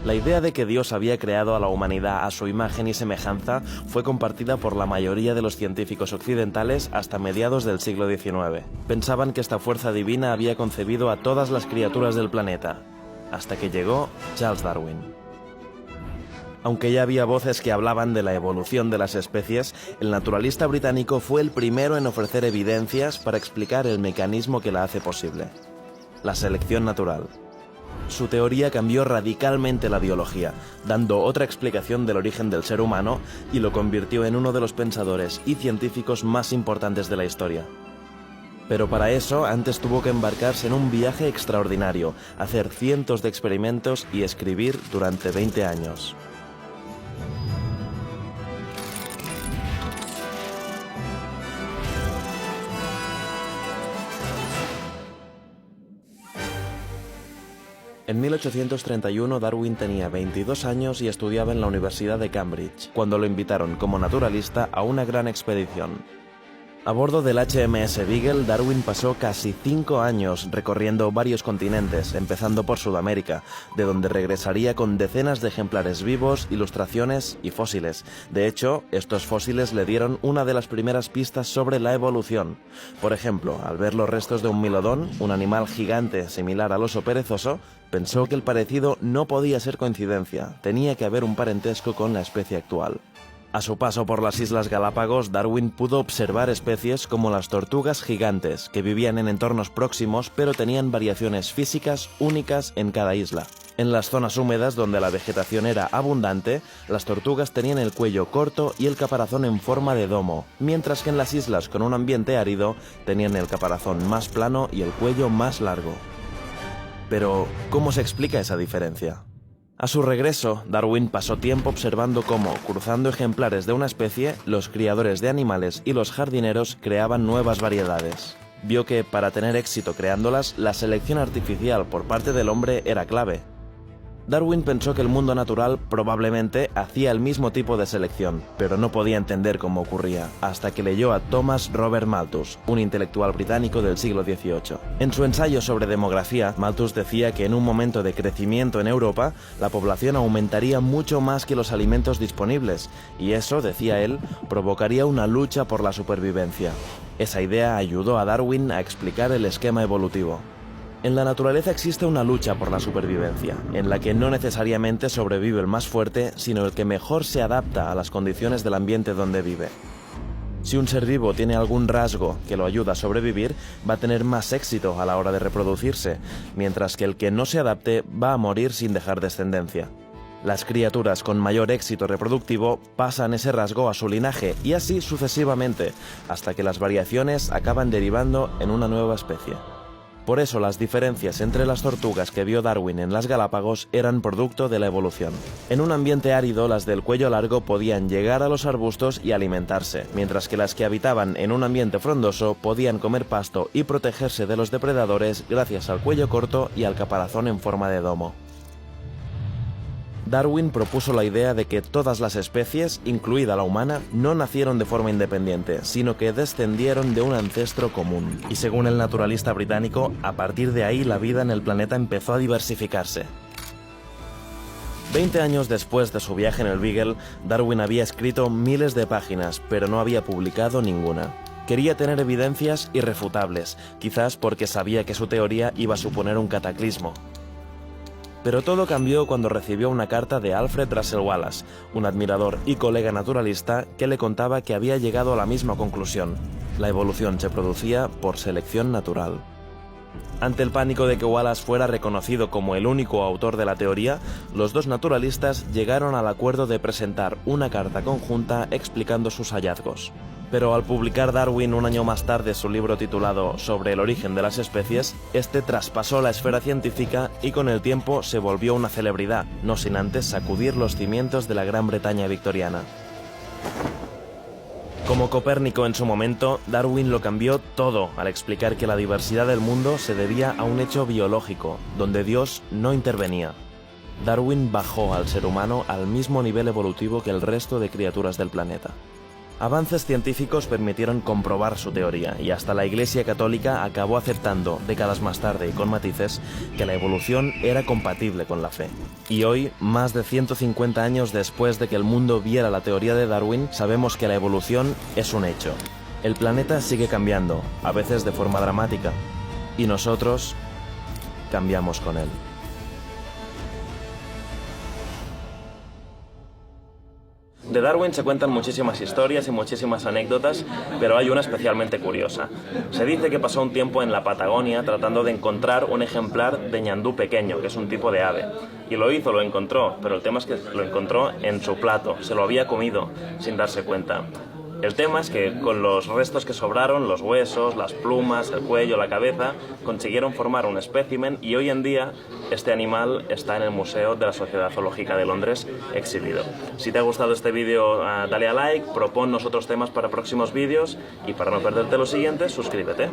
La idea de que Dios había creado a la humanidad a su imagen y semejanza fue compartida por la mayoría de los científicos occidentales hasta mediados del siglo XIX. Pensaban que esta fuerza divina había concebido a todas las criaturas del planeta, hasta que llegó Charles Darwin. Aunque ya había voces que hablaban de la evolución de las especies, el naturalista británico fue el primero en ofrecer evidencias para explicar el mecanismo que la hace posible: la selección natural. Su teoría cambió radicalmente la biología, dando otra explicación del origen del ser humano y lo convirtió en uno de los pensadores y científicos más importantes de la historia. Pero para eso antes tuvo que embarcarse en un viaje extraordinario, hacer cientos de experimentos y escribir durante 20 años. En 1831 Darwin tenía 22 años y estudiaba en la Universidad de Cambridge, cuando lo invitaron como naturalista a una gran expedición. A bordo del HMS Beagle, Darwin pasó casi 5 años recorriendo varios continentes, empezando por Sudamérica, de donde regresaría con decenas de ejemplares vivos, ilustraciones y fósiles. De hecho, estos fósiles le dieron una de las primeras pistas sobre la evolución. Por ejemplo, al ver los restos de un milodón, un animal gigante similar al oso perezoso, pensó que el parecido no podía ser coincidencia, tenía que haber un parentesco con la especie actual. A su paso por las Islas Galápagos, Darwin pudo observar especies como las tortugas gigantes, que vivían en entornos próximos pero tenían variaciones físicas únicas en cada isla. En las zonas húmedas, donde la vegetación era abundante, las tortugas tenían el cuello corto y el caparazón en forma de domo, mientras que en las islas con un ambiente árido tenían el caparazón más plano y el cuello más largo. Pero, ¿cómo se explica esa diferencia? A su regreso, Darwin pasó tiempo observando cómo, cruzando ejemplares de una especie, los criadores de animales y los jardineros creaban nuevas variedades. Vio que, para tener éxito creándolas, la selección artificial por parte del hombre era clave. Darwin pensó que el mundo natural probablemente hacía el mismo tipo de selección, pero no podía entender cómo ocurría, hasta que leyó a Thomas Robert Malthus, un intelectual británico del siglo XVIII. En su ensayo sobre demografía, Malthus decía que en un momento de crecimiento en Europa, la población aumentaría mucho más que los alimentos disponibles, y eso, decía él, provocaría una lucha por la supervivencia. Esa idea ayudó a Darwin a explicar el esquema evolutivo. En la naturaleza existe una lucha por la supervivencia, en la que no necesariamente sobrevive el más fuerte, sino el que mejor se adapta a las condiciones del ambiente donde vive. Si un ser vivo tiene algún rasgo que lo ayuda a sobrevivir, va a tener más éxito a la hora de reproducirse, mientras que el que no se adapte va a morir sin dejar descendencia. Las criaturas con mayor éxito reproductivo pasan ese rasgo a su linaje y así sucesivamente, hasta que las variaciones acaban derivando en una nueva especie. Por eso las diferencias entre las tortugas que vio Darwin en las Galápagos eran producto de la evolución. En un ambiente árido, las del cuello largo podían llegar a los arbustos y alimentarse, mientras que las que habitaban en un ambiente frondoso podían comer pasto y protegerse de los depredadores gracias al cuello corto y al caparazón en forma de domo. Darwin propuso la idea de que todas las especies, incluida la humana, no nacieron de forma independiente, sino que descendieron de un ancestro común. Y según el naturalista británico, a partir de ahí la vida en el planeta empezó a diversificarse. 20 años después de su viaje en el Beagle, Darwin había escrito miles de páginas, pero no había publicado ninguna. Quería tener evidencias irrefutables, quizás porque sabía que su teoría iba a suponer un cataclismo. Pero todo cambió cuando recibió una carta de Alfred Russel Wallace, un admirador y colega naturalista que le contaba que había llegado a la misma conclusión: la evolución se producía por selección natural. Ante el pánico de que Wallace fuera reconocido como el único autor de la teoría, los dos naturalistas llegaron al acuerdo de presentar una carta conjunta explicando sus hallazgos. Pero al publicar Darwin un año más tarde su libro titulado Sobre el origen de las especies, este traspasó la esfera científica y con el tiempo se volvió una celebridad, no sin antes sacudir los cimientos de la Gran Bretaña victoriana. Como Copérnico en su momento, Darwin lo cambió todo al explicar que la diversidad del mundo se debía a un hecho biológico, donde Dios no intervenía. Darwin bajó al ser humano al mismo nivel evolutivo que el resto de criaturas del planeta. Avances científicos permitieron comprobar su teoría y hasta la Iglesia Católica acabó aceptando, décadas más tarde y con matices, que la evolución era compatible con la fe. Y hoy, más de 150 años después de que el mundo viera la teoría de Darwin, sabemos que la evolución es un hecho. El planeta sigue cambiando, a veces de forma dramática, y nosotros cambiamos con él. De Darwin se cuentan muchísimas historias y muchísimas anécdotas, pero hay una especialmente curiosa. Se dice que pasó un tiempo en la Patagonia tratando de encontrar un ejemplar de ñandú pequeño, que es un tipo de ave. Y lo encontró, pero el tema es que lo encontró en su plato, se lo había comido sin darse cuenta. El tema es que con los restos que sobraron, los huesos, las plumas, el cuello, la cabeza, consiguieron formar un espécimen y hoy en día este animal está en el Museo de la Sociedad Zoológica de Londres exhibido. Si te ha gustado este vídeo, dale a like, proponnos otros temas para próximos vídeos y para no perderte los siguientes, suscríbete.